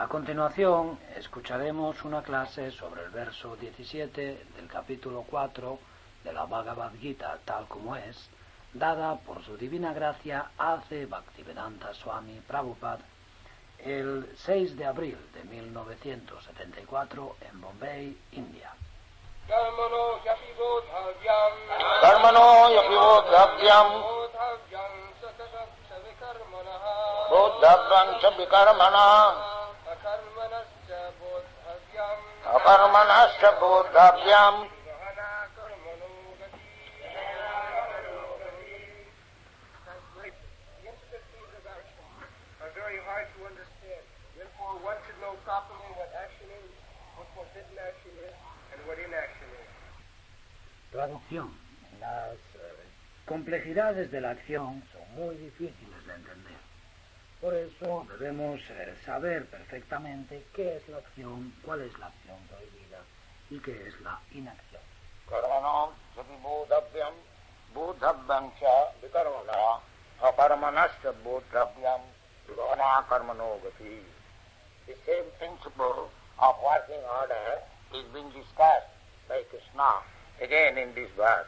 continuación escucharemos una clase sobre el verso 17 del capítulo 4 de la Bhagavad Gita tal como es, dada por su divina gracia A.C. Bhaktivedanta Swami Prabhupada el 6 de abril de 1974 en Bombay, India. Karmano yapi bodhavyam bodhavyam cha vikarmana akarmanascha bodhavyam. Traducción. Las complejidades de la acción son muy difíciles de entender. Por eso debemos saber perfectamente qué es la acción, cuál es la acción prohibida y qué es la inacción. Karmanam yapi bodhavyam bodhavyam cha vikarmana akarmanascha bodhavyam vana karmano gati. The same principle of working order is being discussed by Krishna again in this verse.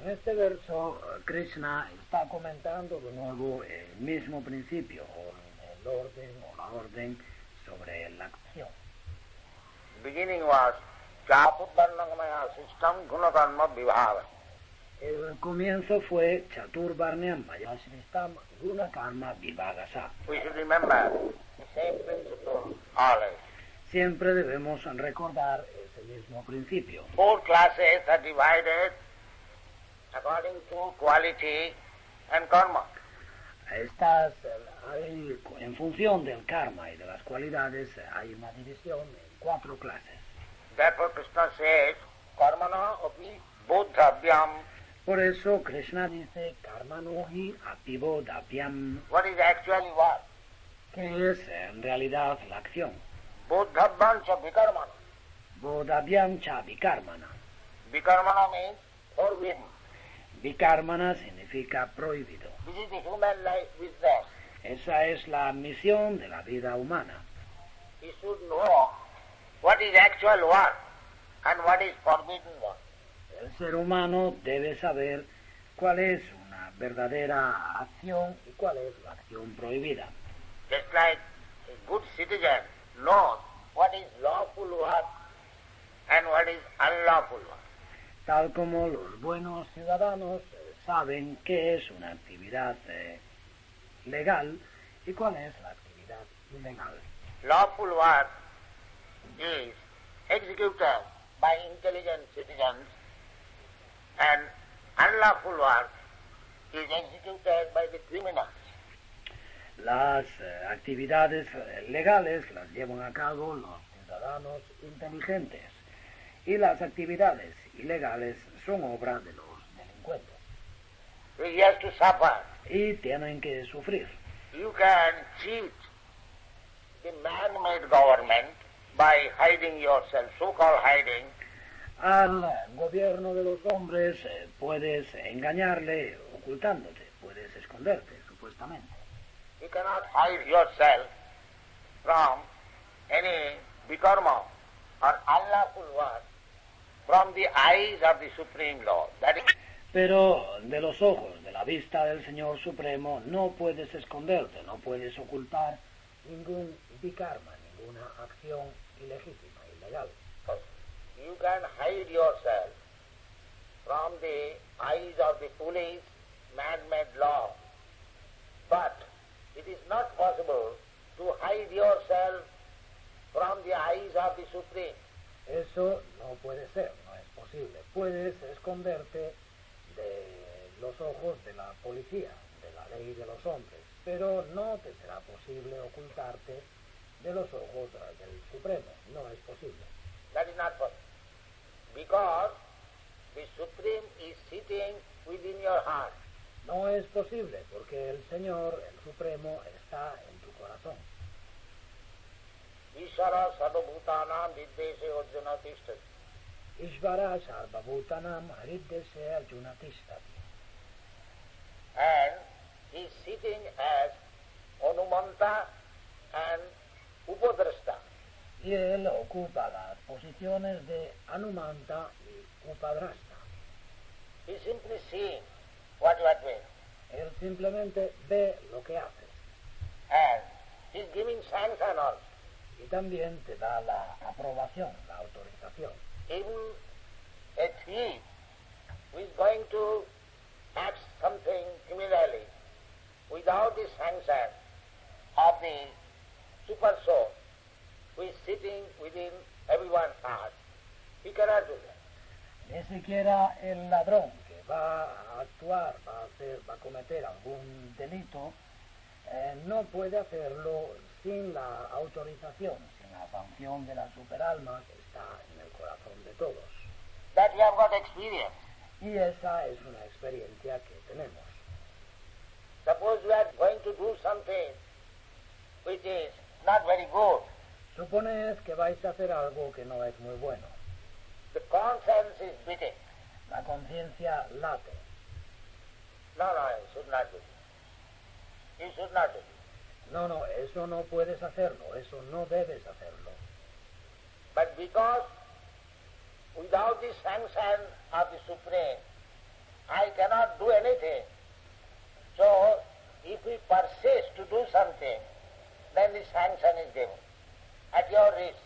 En este verso, Krishna está comentando de nuevo el mismo principio, o el orden, o la orden sobre la acción. Beginning was Chaturvarnamaya system gunakarma vibhava. El comienzo fue Chaturvarnyam Maya Sristam Guna Karma Vibhagasa. We should remember the same principle always. Siempre debemos recordar ese mismo principio. 4 classes are divided according to quality and karma. En función del karma y de las cualidades, hay una división en 4 clases. Therefore Krishna says, karmana api bodhavyam. Por eso Krishna dice, karmanohi api bodhavyam. What is actually what? ¿Qué es en realidad la acción? Bodhavyam cha vikarmana. Bodhavyam cha vikarmana. Vikarmana means forbidden. Vikarmana significa prohibido. This is the human life business. Esa es la misión de la vida humana. He should know what is actual work and what is forbidden work. El ser humano debe saber cuál es una verdadera acción y cuál es la acción prohibida. Just like a good citizen knows what is lawful work and what is unlawful work. Tal como los buenos ciudadanos saben qué es una actividad legal y cuál es la actividad ilegal. Lawful work is executed by intelligent citizens and unlawful work is executed by the criminals. Las actividades legales las llevan a cabo los ciudadanos inteligentes y las actividades ilegales son obra de los delincuentes. He has to suffer. Y tienen que sufrir. You can cheat the man-made government by hiding yourself, so-called hiding. Al gobierno de los hombres puedes engañarle ocultándote, puedes esconderte, supuestamente. You cannot hide yourself from any vikarma or unlawful work from the eyes of the Supreme Lord. That is. Pero de los ojos, de la vista del Señor Supremo, no puedes esconderte, no puedes ocultar ningún vikarma, ninguna acción ilegítima, ilegal. You can hide yourself from the eyes of the foolish man-made law, but it is not possible to hide yourself from the eyes of the Supreme. Eso no puede ser, no es posible. Puedes esconderte de los ojos de la policía, de la ley de los hombres, pero no te será posible ocultarte de los ojos del Supremo. No es posible. That is not possible. Because the Supreme is sitting within your heart. No es posible porque el Señor, el Supremo, está en tu corazón. Ishvara sarvabhutanam viddese arjuna tishtati. Ishvara sarvabhutanam hriddese arjuna tishtati. And he is sitting as Anumanta and Upadana. apariciones de Hanumanta y Upadrashta. He simply sees what you are doing. Él simplemente ve lo que haces. And he is giving sanction also. Y también te da la aprobación, la autorización. Even a thief who is going to act something criminally without the sanction of the super soul who is sitting within everyone's heart, he cannot do that. Ni siquiera el ladrón que va a actuar, va a cometer algún delito, no puede hacerlo sin la autorización, sin la sanción de la superalma que está en el corazón de todos. That we have got experience. Y esa es una experiencia que tenemos. Suppose we are going to do something which is not very good. Suponed que vais a hacer algo que no es muy bueno. The conscience is beating. La conciencia late. No, you should not do it. You should not do it. No, eso no puedes hacerlo, eso no debes hacerlo. But because without the sanction of the Supreme, I cannot do anything. So, if we persist to do something, then the sanction is given at your risk.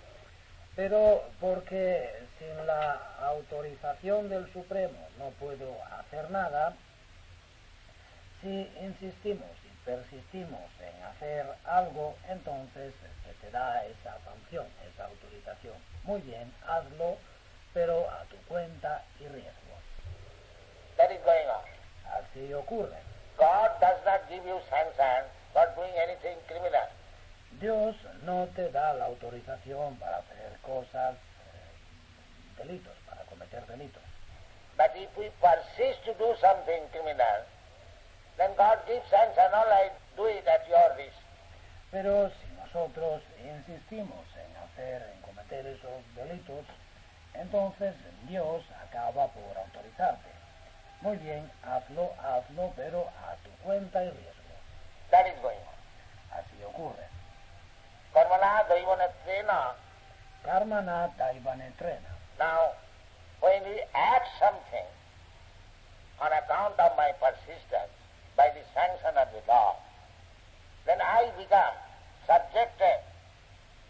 Pero porque sin la autorización del Supremo no puedo hacer nada, si insistimos y persistimos en hacer algo, entonces se te da esa sanción, esa autorización. Muy bien, hazlo, pero a tu cuenta y riesgo. That is going on. Así ocurre. God does not give you sanction for doing anything criminal. Dios no te da la autorización para hacer cosas, delitos, para cometer delitos. But if we persist to do something criminal, then God gives sanction, all right, do it at your risk. Pero si nosotros insistimos en cometer esos delitos, entonces Dios acaba por autorizarte. Muy bien, hazlo, pero a tu cuenta y riesgo. That is going on. Así ocurre. Karmana daivanetrena. Karmana daivanetrena. Now, when we act something on account of my persistence by the sanction of the law, then I become subjected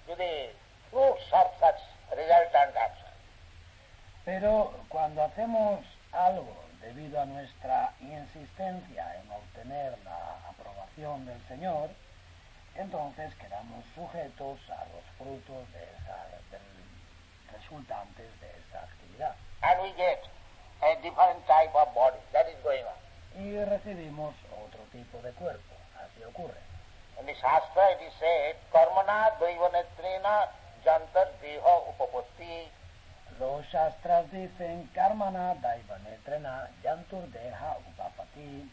to the fruits of such resultant action. Pero cuando hacemos algo debido a nuestra insistencia en obtener la aprobación del Señor, entonces quedamos sujetos a los frutos resultantes de esa actividad. And we get a different type of body. That is going on. Y recibimos otro tipo de cuerpo. Así ocurre. In the Shastra it is said, Karmana daivanetrena jantar deha upapatti. Los Shastras dicen, Karmana daivanetrena yantur deha upapati.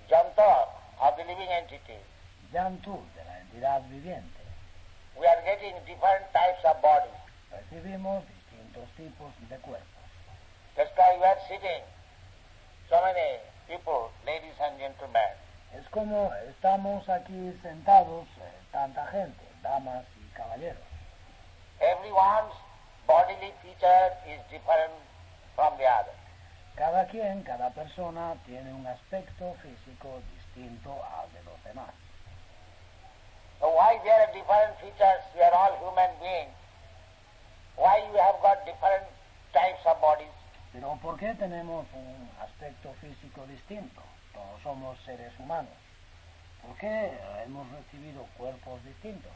Jantar of the living entity. Yantur, de la entidad viviente. We are getting different types of bodies. Recibimos distintos tipos de cuerpos. Just like we are sitting, so many people, ladies and gentlemen. Es como estamos aquí sentados, tanta gente, damas y caballeros. Everyone's bodily feature is different from the other. Cada quien, cada persona tiene un aspecto físico distinto al de los demás. So why there are different features? We are all human beings. Why you have got different types of bodies? Pero ¿por qué tenemos un aspecto físico distinto? Todos somos seres humanos. ¿Por qué hemos recibido cuerpos distintos?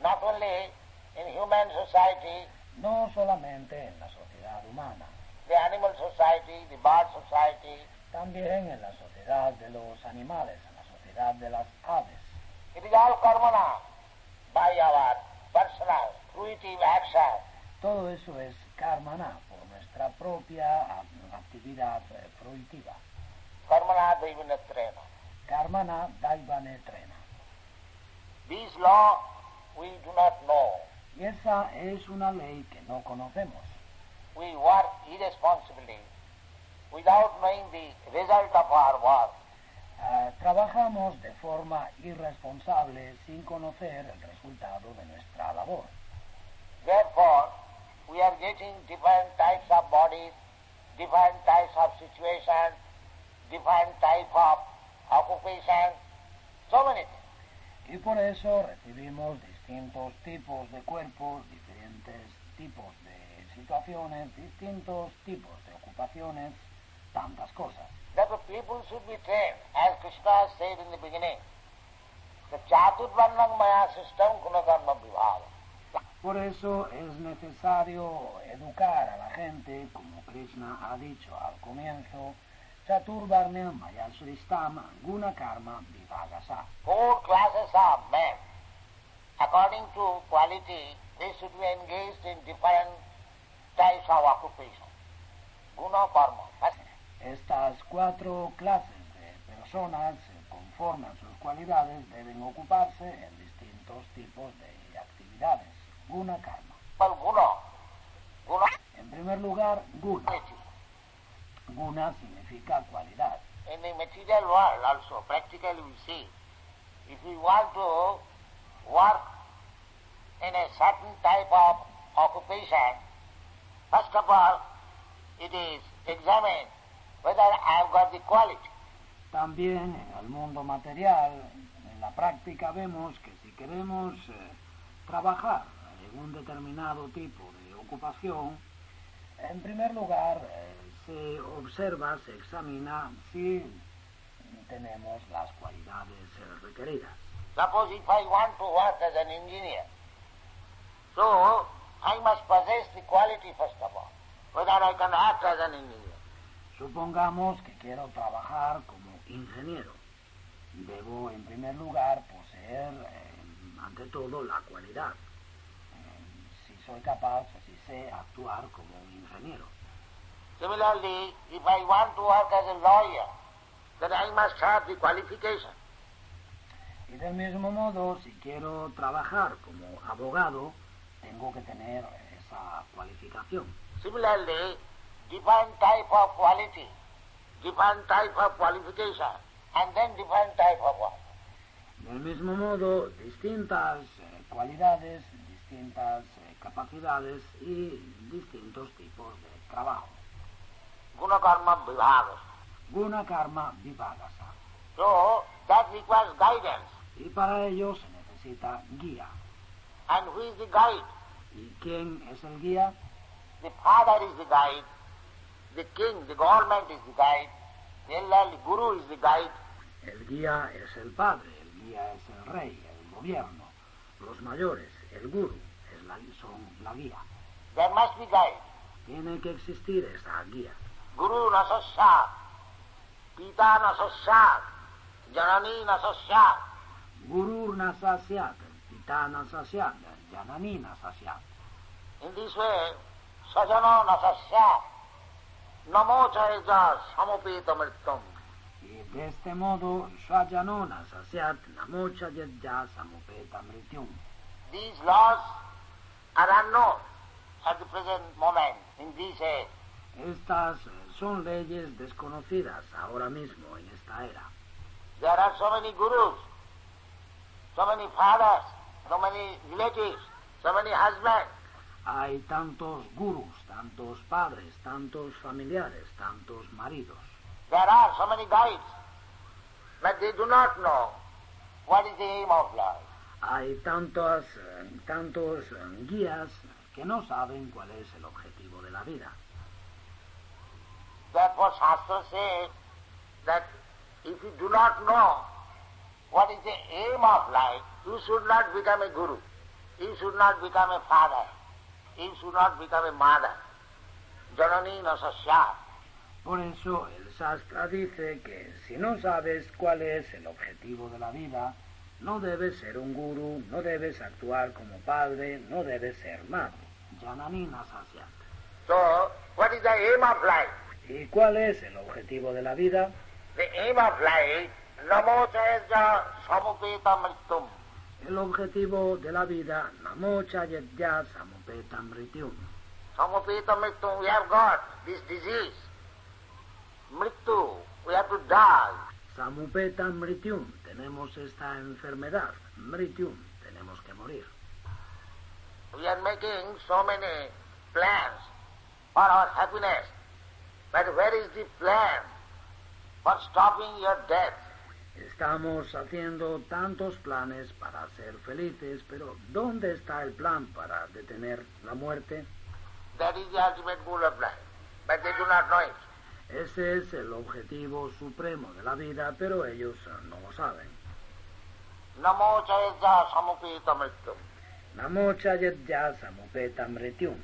Not only in human society, No solamente en la sociedad humana, the animal society, the bird society, también en la sociedad de los animales, en la sociedad de las aves. it is all karmana by our personal, fruitive action. Todo eso es karmana, por nuestra propia actividad fruitiva. Karmana daivanetrena. Karmana daivanetrena. This law we do not know. Y esa es una ley que no conocemos. We work irresponsibly without knowing the result of our work. Trabajamos de forma irresponsable sin conocer el resultado de nuestra labor. Therefore, we are getting different types of bodies, different types of situations, different type of occupation, so many things. Y por eso recibimos distintos tipos de cuerpos, diferentes tipos de situaciones, distintos tipos de ocupaciones, tantas cosas. That the people should be trained, as Krishna said in the beginning, the Chaturvarnam Maya system Gunakarma Vibhava. Por eso es necesario educar a la gente, como Krishna ha dicho al comienzo, Chaturvarnya Maya Sristam Guna Karma Vibhagasa. 4 classes of men. According to quality, they should be engaged in different types of occupation. Guna Karma. Estas 4 clases de personas, conforme a sus cualidades, deben ocuparse en distintos tipos de actividades. Guna Karma. Well, Guna. En primer lugar, Guna. Guna significa cualidad. In the material world also, practically we see, if we want to work in a certain type of occupation, first of all, it is examined whether I have got the quality. También en el mundo material, en la práctica vemos que si queremos trabajar en un determinado tipo de ocupación, en primer lugar se observa, se examina si tenemos las cualidades requeridas. Suppose if I want to work as an engineer, so I must possess the quality first of all, whether I can act as an engineer. Supongamos que quiero trabajar como ingeniero. Debo en primer lugar poseer ante todo la cualidad. Si soy capaz o si sé actuar como un ingeniero. Similarly, if I want to work as a lawyer, then I must have the qualification. Y del mismo modo, si quiero trabajar como abogado, tengo que tener esa cualificación. Similarly, different type of quality, different type of qualification, and then different type of work. Del mismo modo, distintas cualidades, distintas capacidades y distintos tipos de trabajo. Guna Karma Vibhagas. Guna Karma Vibhagasa. So, that requires guidance. Y para ello se necesita guía. And who is the guide? ¿Y quién es el guía? The father is the guide, the king, the government is the guide, the elderly guru is the guide. El guía es el padre, el guía es el rey, el gobierno, los mayores, el guru, son la guía. There must be guide. Tiene que existir esa guía. Guru nasasya, pita nasasya, janani nasasya. Guru nasasyat, pita nasasyat, janani nasasyat. In this way, sajana nasasya, namo chayaja samopeta mritam. Y de este modo, swajano nasasyat, namo chayaja samopeta mrityum. These laws are unknown at the present moment, in this age. Estas son leyes desconocidas ahora mismo en esta era. There are so many gurus, so many fathers, so many relatives, so many husbands. Hay tantos gurús, tantos padres, tantos familiares, tantos maridos. There are so many guides, but they do not know what is the aim of life. Hay tantos guías que no saben cuál es el objetivo de la vida. Therefore Shastra says that if you do not know what is the aim of life, you should not become a guru, you should not become a father, you should not become a mother. Janani nasasya. Por eso el Shastra dice que si no sabes cuál es el objetivo de la vida, no debes ser un gurú, no debes actuar como padre, no debes ser madre. Janani nasasyat. So, what is the aim of life? ¿Y cuál es el objetivo de la vida? The aim of life, namo chayaja samupeta mritum. El objetivo de la vida, namo chayatya samupeta mrityum. Samupeta mritum, we have got this disease. Mritu, we have to die. Samupeta mrityum, tenemos esta enfermedad. Mrityum, tenemos que morir. We are making so many plans for our happiness. But where is the plan for stopping your death? Estamos haciendo tantos planes para ser felices, pero ¿dónde está el plan para detener la muerte? That is the ultimate goal of life. But they do not know it. Ese es el objetivo supremo de la vida, pero ellos no lo saben. Namo chayasya samupeta mrityum. Namo chayasya samupeta mrityum.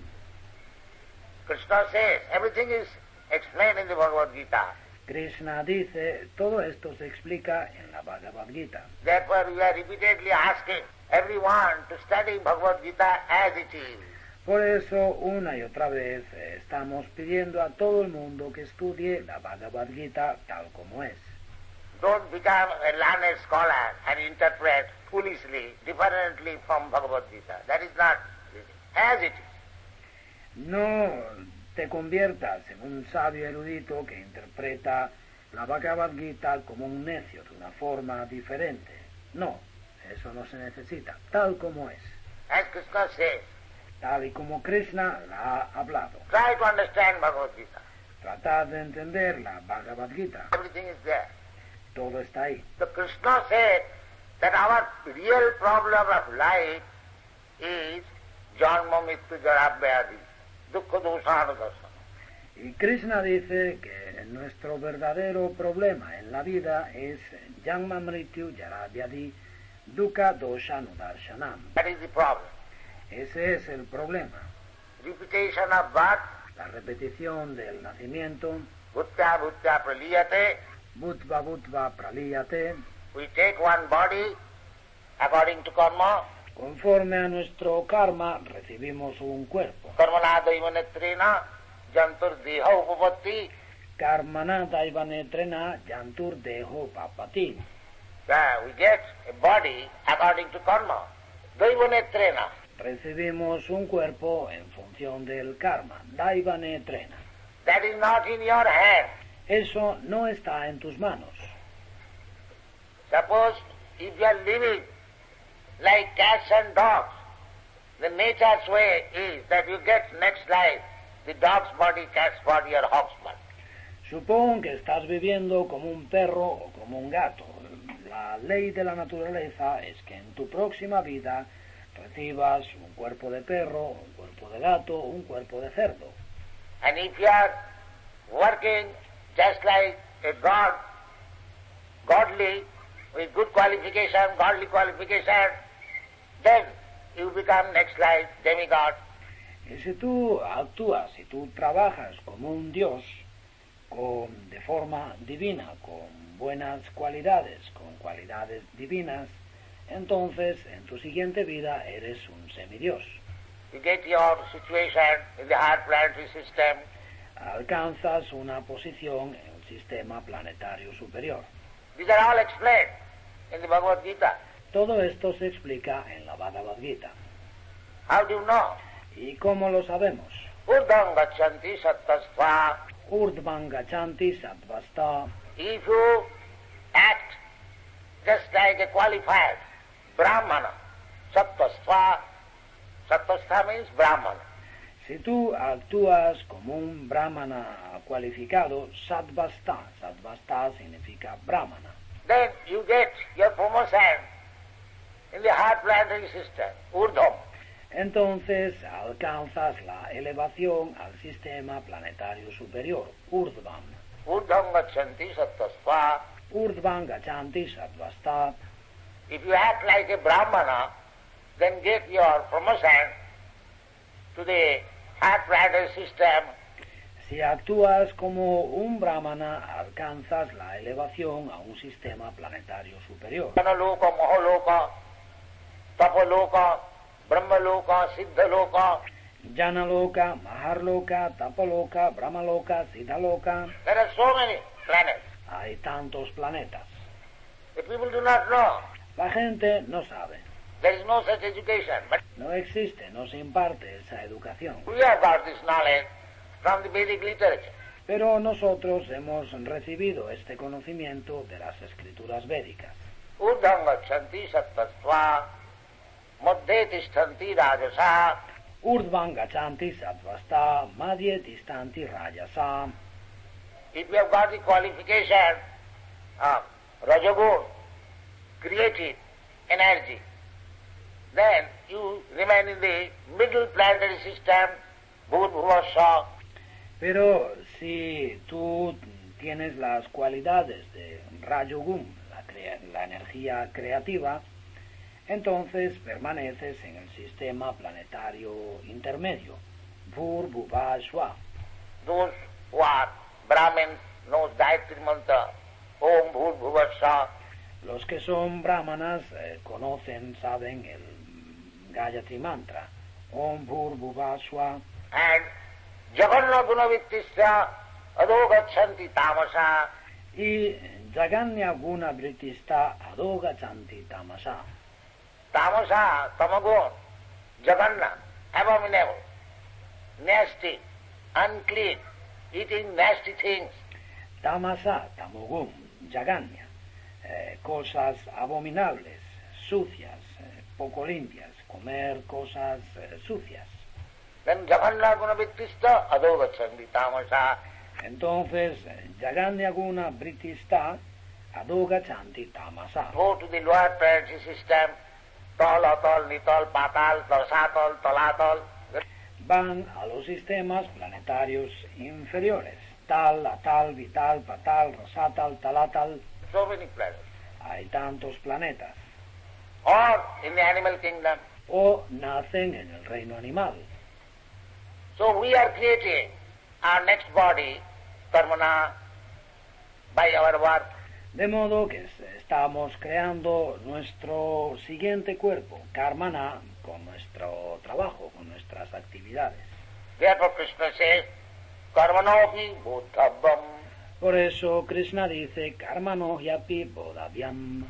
Krishna says everything is explained in the Bhagavad Gita. Krishna dice, todo esto se explica en la Bhagavad Gita. Therefore we are repeatedly asking everyone to study Bhagavad Gita as it is. Por eso, una y otra vez, estamos pidiendo a todo el mundo que estudie la Bhagavad Gita tal como es. Don't become a learned scholar and interpret foolishly, differently from Bhagavad Gita. That is not as it is. No te conviertas en un sabio erudito que interpreta la Bhagavad Gita como un necio de una forma diferente. No, eso no se necesita, tal como es. As Krishna says, tal y como Krishna la ha hablado. try to understand Bhagavad Gita. Tratad de entender la Bhagavad Gita. Everything is there. Todo está ahí. So Krishna said that our real problem of life is janma mrityu jara vyadi, dukkha dosana dasana. Y Krishna dice que nuestro verdadero problema en la vida es Janma Mrityu Jara Vyadi Dukkha Dosha Nudarshanam. That is the problem. Ese es el problema. Repetition of birth, La repetición del nacimiento, bhutya bhutya praliyate. Bhutva Bhutva Praliyate. We take one body according to karma. Conforme a nuestro karma recibimos un cuerpo. Karmana daivanetrena jantur deha upapatti. Karmana Daivanetrena Yantur Deho Papati. We get a body according to karma. Daivanetrena. Recibimos un cuerpo en función del karma. Daivanetrena. That is not in your hand. Eso no está en tus manos. Suppose if you are living like cats and dogs, the nature's way is that you get next life the dog's body, cat's body or hawk's body. Supón que estás viviendo como un perro o como un gato. La ley de la naturaleza es que en tu próxima vida recibas un cuerpo de perro, un cuerpo de gato, un cuerpo de cerdo. And if you are working just like a god, godly, with good qualification, godly qualification, then you become next life demigod. Y si tú actúas, si tú trabajas como un dios, de forma divina, con buenas cualidades, con cualidades divinas, entonces en tu siguiente vida eres un semidios. You get your situation in the higher planetary system. Alcanzas una posición en el sistema planetario superior. These are all explained in the Bhagavad Gita. Todo esto se explica en la Bhagavad Gita. How do you know? ¿Y cómo lo sabemos? Urdham gachanti sattvastva. Urdhvam gachanti sattvasta. If you act just like a qualified Brahmana, sattvastva, sattvastva means Brahmana. Si tú actúas como un brahmana cualificado, sattvasta. Sattvasta significa brahmana. Then you get your promotion in the higher planetary system, Urdham. Entonces alcanzas la elevación al sistema planetario superior, Urdhvam. Urdham gachanti sattvastva. Urdhvam gachanti sattvasta. If you act like a Brahmana, then get your promotion to the higher planetary system. Si actúas como un brahmana, alcanzas la elevación a un sistema planetario superior. Loka, Mahaloka, Tapaloka, Brahmaloka, Siddhaloka. Janaloka, Maharloka, Tapaloka, Brahmaloka, Siddhaloka. There are so many planets. Hay tantos planetas. The people do not know. La gente no sabe. There is no such education. But No existe, no se imparte esa educación. we have got this knowledge from the Vedic literature. Pero nosotros hemos recibido este conocimiento de las escrituras védicas. Urdham gachanti sattvastva. madhye tishtanti rajasa. Urdhvan gachanti sattvasta, madhye tistanti rajasa. If you have got the qualification of rajagun, creative energy, then you remain in the middle planetary system, Bhut-Bhuva-Swa. Pero si tú tienes las cualidades de Rajogum, la energía creativa, entonces permaneces en el sistema planetario intermedio, Bhur-Bhuva-Swa. Those who are Brahmins knows Gayatri Mantra, Om Bhur-Bhuva-Swa. Los que son brahmanas conocen, saben el Gayatri Mantra, Om Bhur-Bhuva-Swa. And Jagannath Gunavittisya Adho Gachanti Tamasa. Y Jaganya Guna Vrittista Adho Gachanti Tamasa. Tamasa, Tamagun, Jagannath, abominable, nasty, unclean, eating nasty things. Tamasa, Tamogum, Jaganya, cosas abominables, sucias, poco limpias, comer cosas sucias. Then Jagannath Gunavittisya Adho Gachanti Tamasa. Entonces, Jaganya Guna Vrittista Adho Gachanti Tamasa. Go to the lower planetary system, Tal, Atal, Nital, Patal, Tasatal, Talatal. Van a los sistemas planetarios inferiores, Tal, Atal, Vital, Patal, Rasatal, Talatal. So many planets. Hay tantos planetas. Or in the animal kingdom. O nacen en el reino animal. So we are creating our next body, karmana, by our work. De modo que estamos creando nuestro siguiente cuerpo, karmana, con nuestro trabajo, con nuestras actividades. Therefore Krishna says, karmanopi bodhabam. Por eso Krishna dice, karmano yapi bodhavyam.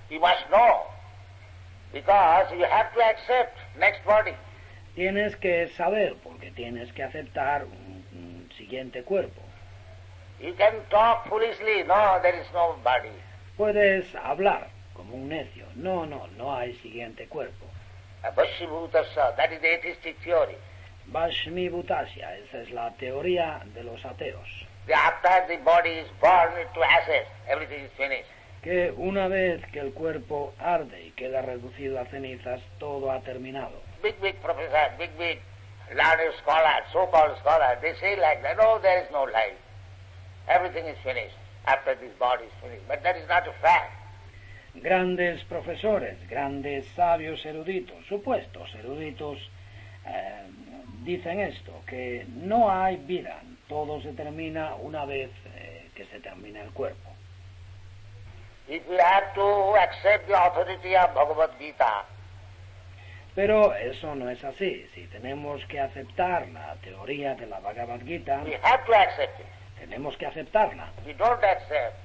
You must know, because you have to accept next body. Tienes que saber, porque tienes que aceptar un siguiente cuerpo. You can talk foolishly, no, there is no body. Puedes hablar como un necio. No hay siguiente cuerpo. Bhashibhutasya, that is the atheistic theory. Bhashmi Bhutasya, esa es la teoría de los ateos. After the body is burned to ashes, everything is finished. Que una vez que el cuerpo arde y queda reducido a cenizas, todo ha terminado. Big professors, big learned scholars, so-called scholars, they say like that, no, there is no life. Everything is finished after this body is finished. But that is not a fact. Grandes profesores, grandes sabios eruditos, supuestos eruditos, dicen esto, que no hay vida, todo se termina una vez que se termina el cuerpo. If we have to accept the authority of Bhagavad Gita, pero eso no es así. Si tenemos que aceptar la teoría de la Bhagavad Gita, we have to accept it. Tenemos que aceptarla. If we don't accept,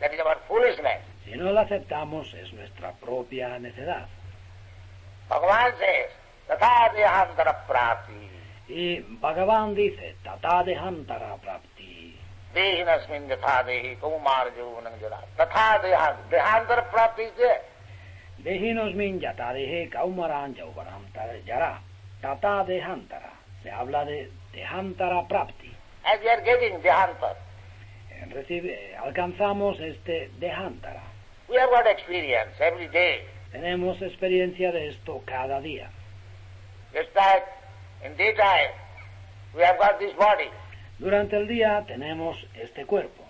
that is our foolishness. Si no la aceptamos, es nuestra propia necedad. Bhagavan says, Tatha dehantara prapti. Y Bhagavan dice, Tata dehantara prapti. Dehinasmin yatha dehi kaumar javanam jara. Tatha dehantara prapti is there. Dehinosmin yata dehe kaumaran jauvaram jara. Tata dehantara. Se habla de dehantara prapti. As we are getting dehantar. Alcanzamos este dehantara. We have got experience every day. Tenemos experiencia de esto cada día. Just like in daytime, we have got this body. Durante el día tenemos este cuerpo.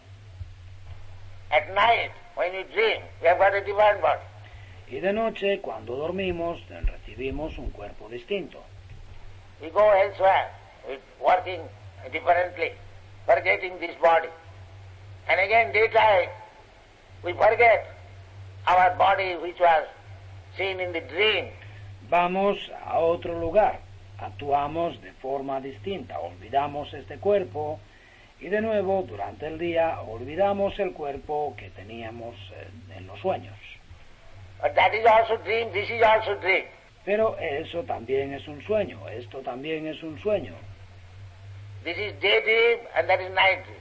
At night, when we dream, we have got a different body. Y de noche, cuando dormimos, recibimos un cuerpo distinto. We go elsewhere, working differently, forgetting this body. And again, daytime, we forget our body which was seen in the dream. Vamos a otro lugar, actuamos de forma distinta, olvidamos este cuerpo y de nuevo durante el día olvidamos el cuerpo que teníamos en los sueños. But that is also dream, this is also dream. Pero eso también es un sueño, esto también es un sueño. This is daydream and that is night dream.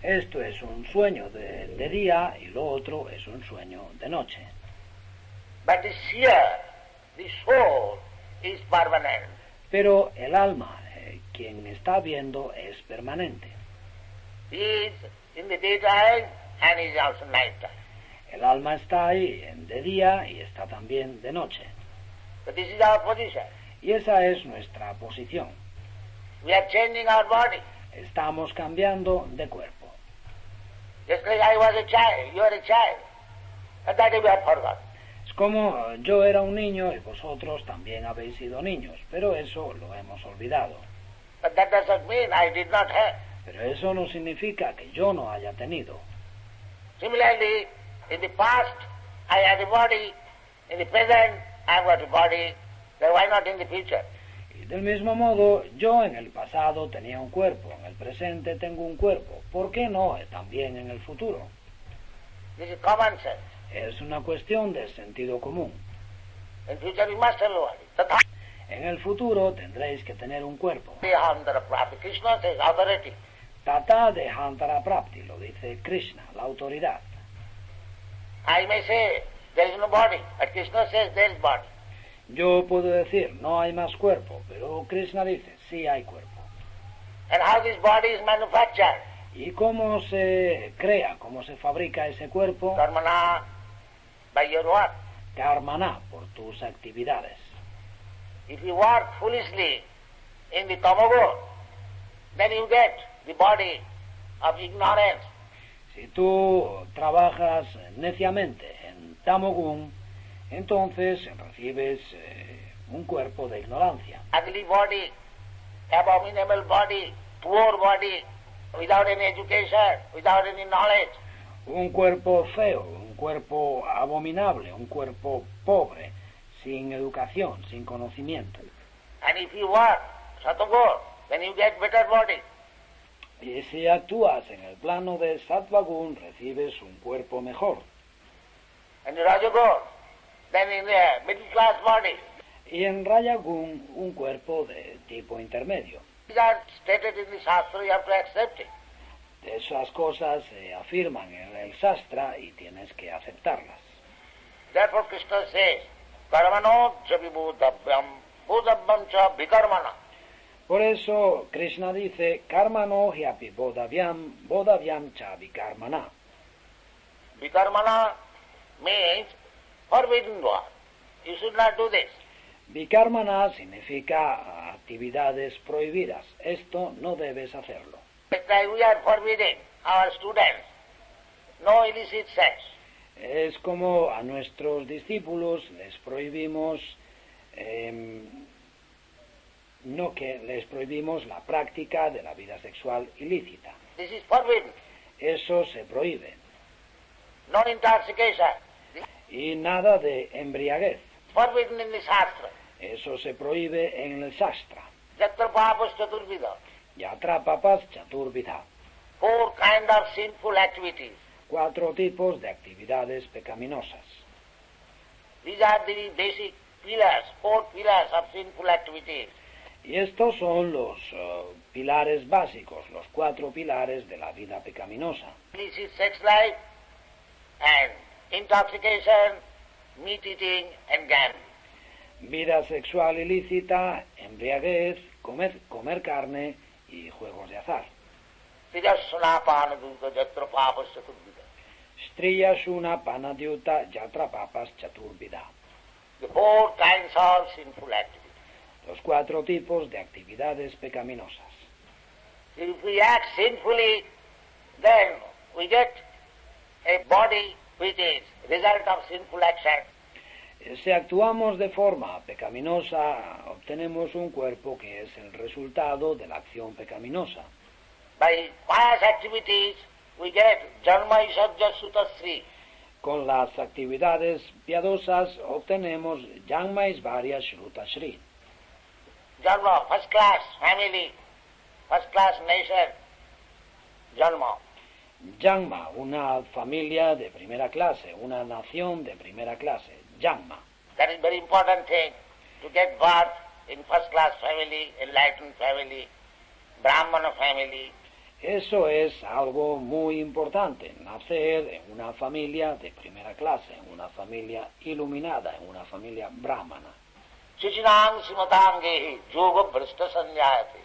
Esto es un sueño de día y lo otro es un sueño de noche. But the seer, the soul is permanent. Pero el alma, quien está viendo, es permanente. He is in the daytime and he is also nighttime. El alma está ahí de día y está también de noche. So this is our position. Y esa es nuestra posición. We are changing our body. Estamos cambiando de cuerpo. Just like I was a child, you are a child. And that we have forgotten. Es como yo era un niño y vosotros también habéis sido niños, pero eso lo hemos olvidado. But that doesn't mean I did not have. Pero eso no significa que yo no haya tenido. Similarly, in the past I had a body, in the present I have got a body, then why not in the future? Y del mismo modo, yo en el pasado tenía un cuerpo, en el presente tengo un cuerpo. ¿Por qué no también en el futuro? This is common sense. Es una cuestión de sentido común. In future we must have a body. Tatha En el futuro tendréis que tener un cuerpo. Dehantara Prapti. Krishna says authority. Tata de Hantara Prapti, lo dice Krishna, la autoridad. I may say there is no body, but Krishna says there is body. Yo puedo decir, no hay más cuerpo, pero Krishna dice, sí hay cuerpo. And how this body is manufactured? ¿Y cómo se crea, cómo se fabrica ese cuerpo? Karmana, by your work. Karmana, por tus actividades. If you work foolishly in the tamagun, then you get the body of ignorance. Si tú trabajas neciamente en Tamogun, entonces recibes un cuerpo de ignorancia. Ugly body, abominable body, poor body, without any education, without any knowledge. Un cuerpo feo, un cuerpo abominable, un cuerpo pobre, sin educación, sin conocimiento. And if you work Satagur, then you get better body. Y si actúas en el plano de Sattvagun, recibes un cuerpo mejor. And in Rajagur, then in the middle class body. Y en Rajagun, un cuerpo de tipo intermedio. These are stated in the Shastra, you have to accept it. Esas cosas se afirman en el Shastra y tienes que aceptarlas. Therefore Krishna says, Karmano chabibhudavyam, bhudavyam cha vikarmana. Por eso Krishna dice, Karmano hyapi bodavyam, bodavyam cha vikarmana. Vikarmana means forbidden one. You should not do this. Vikarmana significa actividades prohibidas. Esto no debes hacerlo. It's like we are forbidding our students no illicit sex. Es como a nuestros discípulos les prohibimos les prohibimos la práctica de la vida sexual ilícita. This is forbidden. Eso se prohíbe. No intoxication. Y nada de embriaguez. Forbidden in the Shastra. Eso se prohíbe en el Shastra. Yatra papas chaturvida. Yatra papas chaturvidha. 4 kinds of sinful activities. 4 tipos de actividades pecaminosas. These are the basic pillars, 4 pillars of sinful activities. Y estos son los pilares básicos, los 4 pilares de la vida pecaminosa. Illicit sex life and intoxication, meat eating and gambling. Vida sexual ilícita, embriaguez, comer carne y juegos de azar. Striya Shuna Panadyuta Yatra Papas Chaturvidha. The 4 kinds of sinful activities. Los 4 tipos de actividades pecaminosas. If we act sinfully, then we get a body which is result of sinful action. Si actuamos de forma pecaminosa, obtenemos un cuerpo que es el resultado de la acción pecaminosa. By pious activities, we get Janma Isajya Sutta Sri. Con las actividades piadosas obtenemos Janma Isvarya Shruta Shri. Janma, first class family, first class nation, Janma. Janma, una familia de primera clase, una nación de primera clase. Janma. That is very important thing, to get birth in first class family, enlightened family, Brahmana family. Eso es algo muy importante, nacer en una familia de primera clase, en una familia iluminada, en una familia brahmana. Suchinang Srimatangehi Yoga Brista Sanjayate.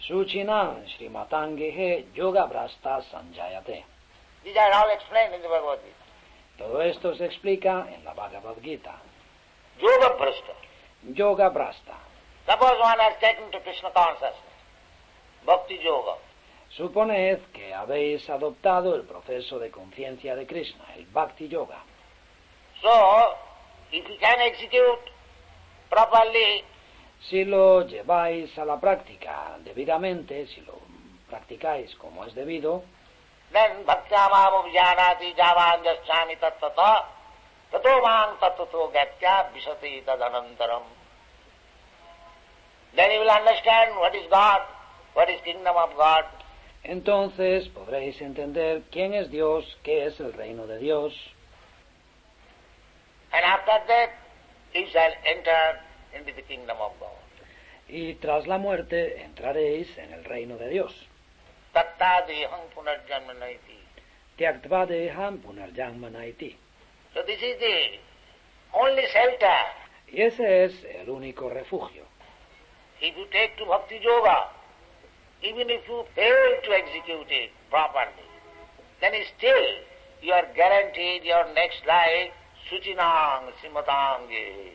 Suchinam Srimatangehe Yoga Brasta Sanjayate. These are all explained in the Bhagavad Gita. Todo esto se explica en la Bhagavad Gita. Yoga Brista. Yoga Brasta. Suppose one has taken to Krishna consciousness, Bhakti Yoga. Suponed que habéis adoptado el proceso de conciencia de Krishna, el Bhakti Yoga. So, if you can execute properly, Si lo lleváis a la práctica debidamente, si lo practicáis como es debido, then bhaktyamam vijnanati javan jaschami tattata tato mang tattato gatya visati tadanantaram. Then you will understand what is God, what is kingdom of God. entonces podréis entender quién es Dios, qué es el reino de Dios, And after that, you shall enter into the kingdom of God. y tras la muerte entraréis en el reino de Dios. Tatta deham punarjanmanaiti. Tyaktva deham punarjanmanaiti. So this is the only shelter. Y ese es el único refugio. If you take to Bhakti Yoga, even if you fail to execute it properly, then still you are guaranteed your next life, Suchinang Simatange.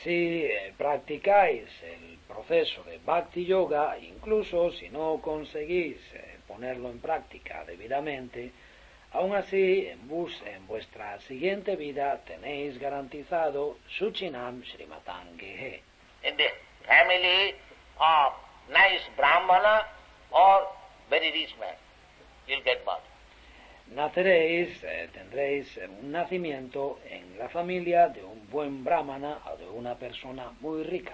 Si practicáis el proceso de Bhakti Yoga, incluso si no conseguís ponerlo en práctica debidamente, aún así en vuestra siguiente vida tenéis garantizado Suchinam Srimatangehe. In the family of nice Brahmana or very rich man, you'll get birth. Naceréis, tendréis un nacimiento en la familia de un buen brahmana o de una persona muy rica.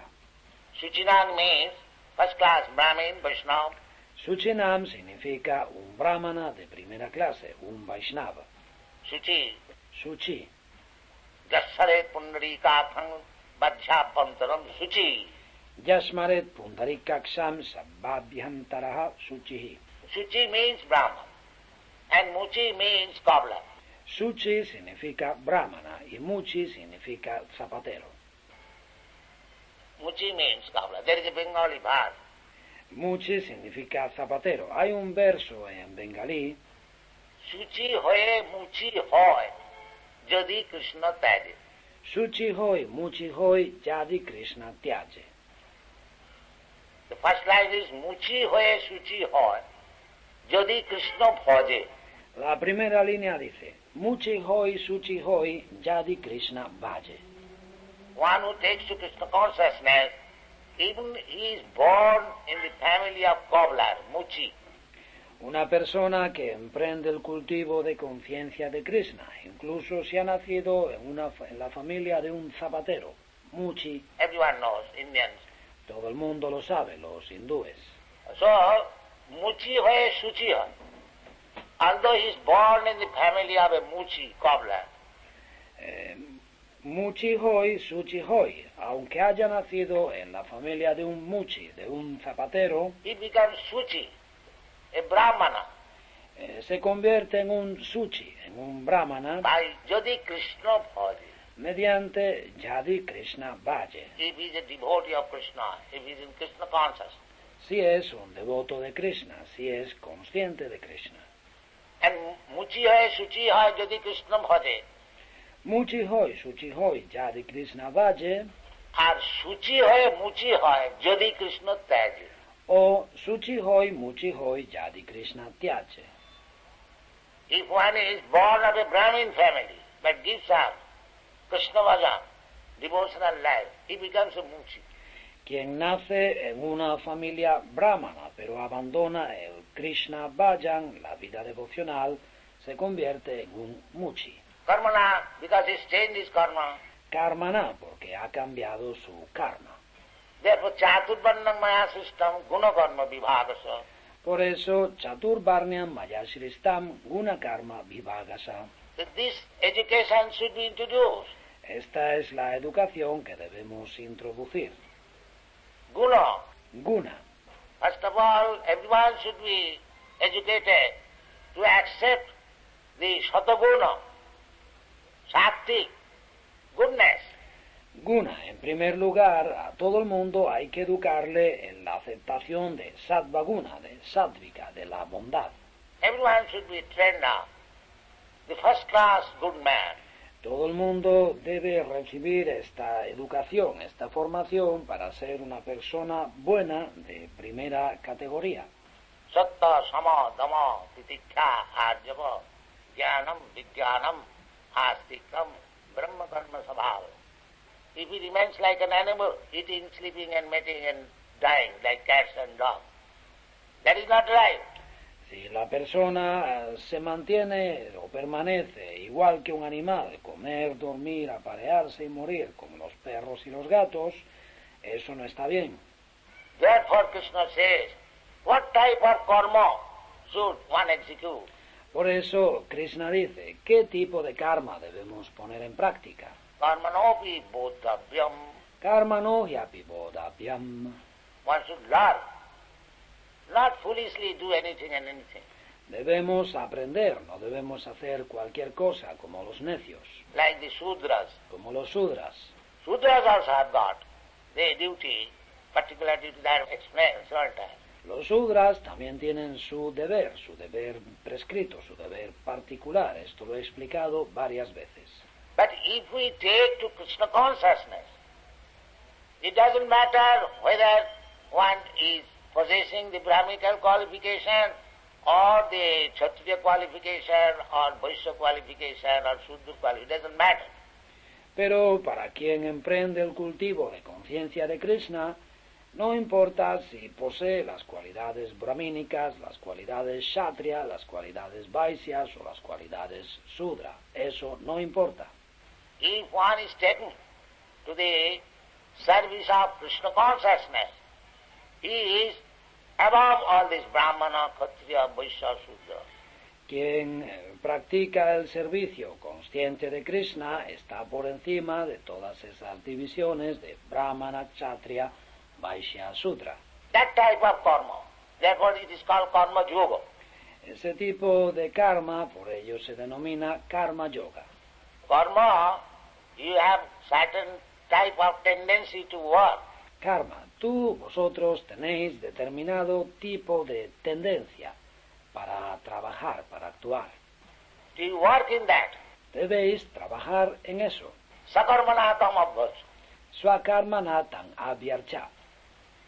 Suchinang means first class Brahmin, Vaishnava. Suchinam significa un brahmana de primera clase, un Vaishnava. Suchi, Suchi, Jassare Pundarikatham Badhyapantaram Suchi. Yasmaret Pundarikaksham Sabbabhyantaraha Suchihi. Suchi means Brahman and Muchi means cobbler. Suchi significa brahmana y Muchi significa zapatero. Muchi means cobbler. There is a Bengali verse. Muchi significa zapatero. Hay un verso en bengalí, Suchi hoye Muchi hoy Jadi Krishna Taje. Suchi hoy, Muchi hoy, Yadi Krishna Tyaje. The first line is Muchi hoye Suchi hoy Jadi Krishna Bhaje. La primera línea dice, Muchi hoy, Suchi hoy, Yadi Krishna Bhaje. One who takes to Krishna consciousness, even he is born in the family of cobbler, Muchi. Una persona que emprende el cultivo de conciencia de Krishna, incluso si ha nacido en la familia de un zapatero, Muchi, Everyone knows, Indians. todo el mundo lo sabe, los hindúes. So, Muchi hoye Suchi hoy. Although he is born in the family of a Muchi cobbler, Muchi hoy, Suchi hoy, aunque haya nacido en la familia de un Muchi, de un zapatero, he becomes Suchi, a Brahmana, se convierte en un Suchi, en un brahmana, by Jadi Krishna Bhaje. mediante Yadi Krishna Bhaje. If he is a devotee of Krishna, if he is in Krishna consciousness. Si es un devoto de Krishna, si es consciente de Krishna. And Muchi hoye Suchi hoy Jadi Krishna Bhaje. Muchi hoy, Suchi hoy, Yadi Krishna Bhaje, R Suchi hoye Muchi hoy Jadi Krishna Taje. o Suchi hoy, Muchi hoy, Yadi Krishna Tyaje. If one is born of a Brahmin family but gives up Krishna Bhajan, devotional life, he becomes a Muchi. Quien nace en una familia brahmana, pero abandona el Krishna Bhajan, la vida devocional, se convierte en un Muchi. Karmana, because he's changed his karma. Karmana, porque ha cambiado su karma. Therefore, Chaturvarnam Maya Sistam Guna Karma Vibhagasa. Por eso, Chaturvarnyam Mayashristam Guna Karma Vibhagasa. This education should be introduced. Esta es la educación que debemos introducir. Guna. Guna. First of all, everyone should be educated to accept the Sataguna, Sattvic, goodness. Guna, en primer lugar, a todo el mundo hay que educarle en la aceptación de sattva guna, de sattvika, de la bondad. Everyone should be trained now. The first class good man. Todo el mundo debe recibir esta educación, esta formación para ser una persona buena de primera categoría. Satta, sama, dama, titikha, arjava, jnanam, vijnanam, astikam, brahma karma sabhava. If he remains like an animal, eating, sleeping and mating and dying like cats and dogs, that is not right. Si la persona se mantiene o permanece igual que un animal, comer, dormir, aparearse y morir como los perros y los gatos, eso no está bien. Therefore Krishna says, what type of karma should one execute? Por eso Krishna dice, ¿qué tipo de karma debemos poner en práctica? Karmanopi bodhavyam. Karmano hyapi bodhavyam. One should learn, not foolishly do anything and anything. Debemos aprender, no debemos hacer cualquier cosa como los necios, Like the Sudras. como los sudras. Sudras also have got their duty, particular duty that I explained several times. Los sudras también tienen su deber prescrito, su deber particular. Esto lo he explicado varias veces. But if we take to Krishna consciousness, it doesn't matter whether one is possessing the Brahminical qualification or the Kshatriya qualification or Vaishya qualification or Shudra qualification, it doesn't matter. Pero para quien emprende el cultivo de conciencia de Krishna, no importa si posee las cualidades brahmínicas, las cualidades kshatriya, las cualidades vaisyas o las cualidades sudra. Eso no importa. If one is taken to the service of Krishna consciousness, he is above all this Brahmana, Kshatriya, Vaishya, Shudra. Quien practica el servicio consciente de Krishna está por encima de todas esas divisiones de Brahmana, Kshatriya, Vaishya, Sudra. That type of karma, therefore it is called karma yoga. Ese tipo de karma, por ello se denomina karma yoga. Karma, you have certain type of tendency to work. Karma, vosotros tenéis determinado tipo de tendencia para trabajar, para actuar. Do you work in that? Debéis trabajar en eso. Sakarmana tamabhas. Swakarmanatam abhyarcha.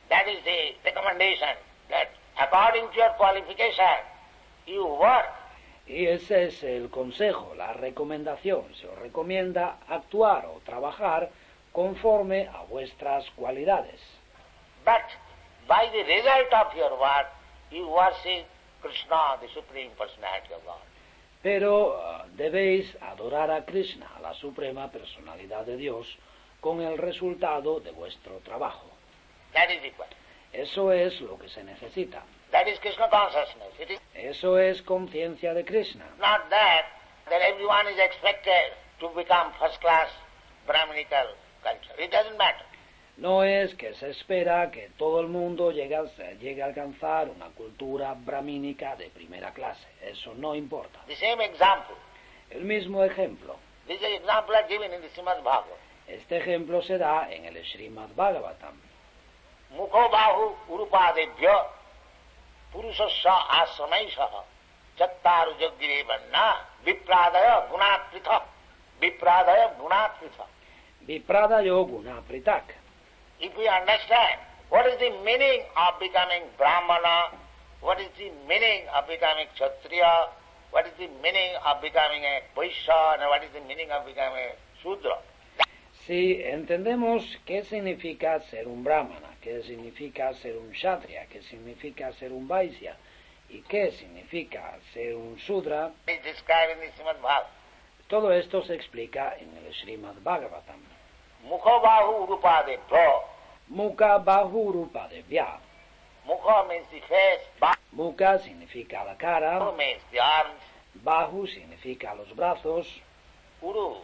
That is the recommendation, that according to your qualification, you work. Y ese es el consejo, la recomendación. Se os recomienda actuar o trabajar conforme a vuestras cualidades. But by the result of your work, you worship Krishna, the Supreme Personality of God. Pero debéis adorar a Krishna, a la Suprema Personalidad de Dios, con el resultado de vuestro trabajo. That is required. Eso es lo que se necesita. That is Krishna consciousness. It is Eso es conciencia de Krishna. not that everyone is expected to become first class Brahminical culture. It doesn't matter. No es que se espera que todo el mundo llegue a alcanzar una cultura brahmínica de primera clase. Eso no importa. The same example. El mismo ejemplo. This example are given in the Srimad Bhagavatam. Este ejemplo se da en el Srimad Bhagavatam. Mukho bahu urupadebhya purusasya asamaisha chattaru jaggirevanna vipradaya gunat prithak. Vipradaya gunat prithak. Vipradayo guna pritak. If we understand what is the meaning of becoming Brahmana, what is the meaning of becoming Kshatriya, what is the meaning of becoming a Vaishya, and what is the meaning of becoming a Shudra. Si entendemos qué significa ser un brahmana, qué significa ser un kshatriya, qué significa ser un vaishya y qué significa ser un shudra, It is described in the Srimad Bhagavatam. todo esto se explica en el Srimad Bhagavatam. Mukha bahu urupadebhya. Mukha bahu rupa devya. Mukha means the face, bahu Mukha significa la cara, means the arms, bahu significa los brazos, uru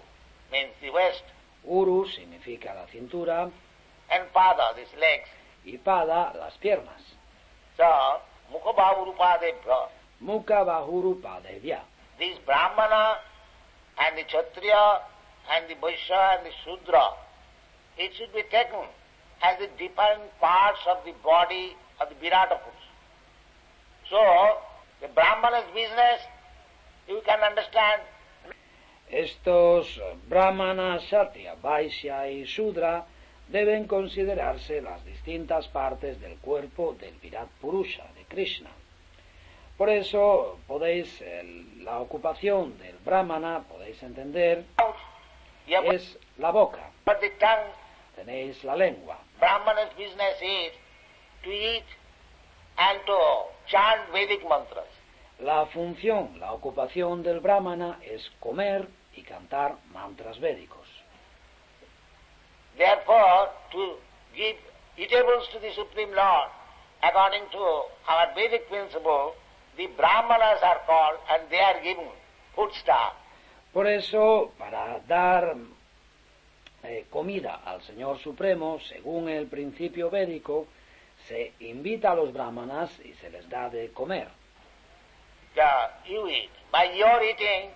means the waist, uru significa la cintura and pada, these legs. y pada las piernas. So, mukha bahu urupadebhya. Mukha bahu rupa devya. These Brahmana and the Kshatriya and the Vaishya and the Shudra, it should be taken as the different parts of the body of the Virata Purusha. So, the Brahmana's business, you can understand. Estos brahmanas, kshatriya, vaishya y shudra deben considerarse las distintas partes del cuerpo del Virat Purusha, de Krishna. Por eso podéis, la ocupación del brahmana, podéis entender, es la boca. But the tongue, Tenéis la lengua. Brahmana's business is to eat and to chant Vedic mantras. La función, la ocupación del brahmana es comer y cantar mantras védicos. Therefore, to give eatables to the Supreme Lord, according to our Vedic principle, the Brahmanas are called and they are given foodstuff. Por eso, para dar comida al Señor Supremo, según el principio védico, se invita a los brahmanas y se les da de comer. You eat. By your eating,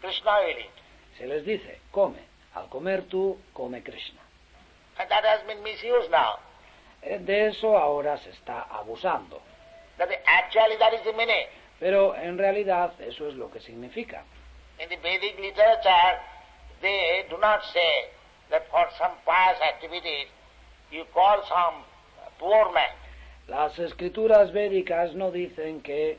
Krishna will eat. Se les dice, come. Al comer tú, come Krishna. And that has been misused now. De eso ahora se está abusando. Actually, that is the meaning. Pero en realidad eso es lo que significa. In the Vedic literature, they do not say that for some pious activities you call some poor man. Las escrituras védicas no dicen que